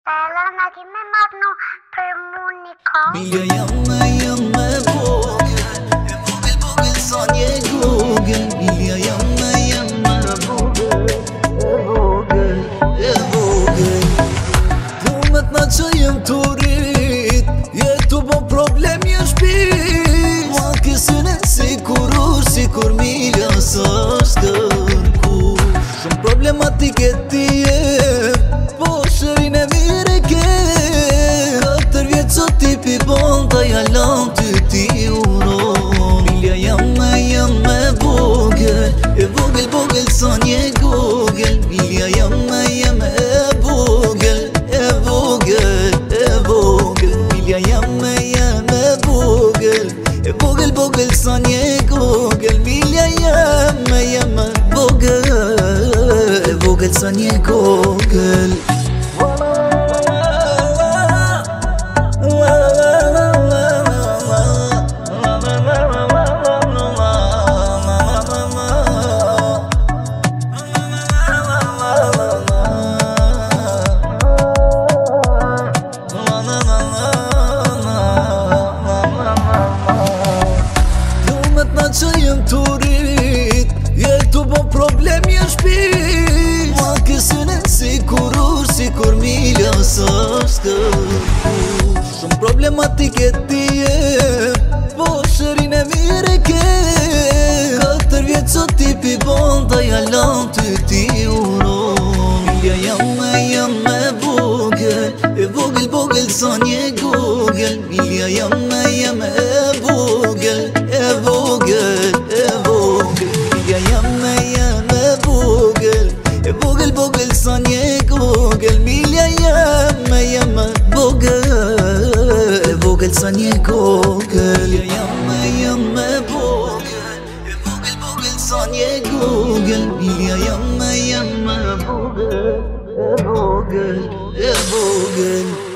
Pelana ti me marnu për Monika. Milja jam me vogël sa një Google. Milja jam me vogël. Punët na që jem të rrit, jetu bon problem një shpis. Ma kësën e sikur milja sa shkërku. Shumë problematike ti po shërin e mire ke. 4 vjetë që tipi bon ta jalan ty ti uron. Milja jam me vogël, vogël sa një Google. Milja jam me vogël, Milja jam me vogël sa një Google. Milja jam me vogël sa një Google. Që jem të rrit, jetu bon problem një shpis. Ma kësën e sikur milja sa shkërku. Shumë problematike ti po shërin e mire ke. 4 vjetë që tipi bon ta jalan ty ti uron. Milja jam me vogël sa një Google. Milja jam me vogël, Milja jam me vogël sa një Google. Milja jam me vogël sa një Google. Milja jam me vogël sa një Google. Milja jam me vogël.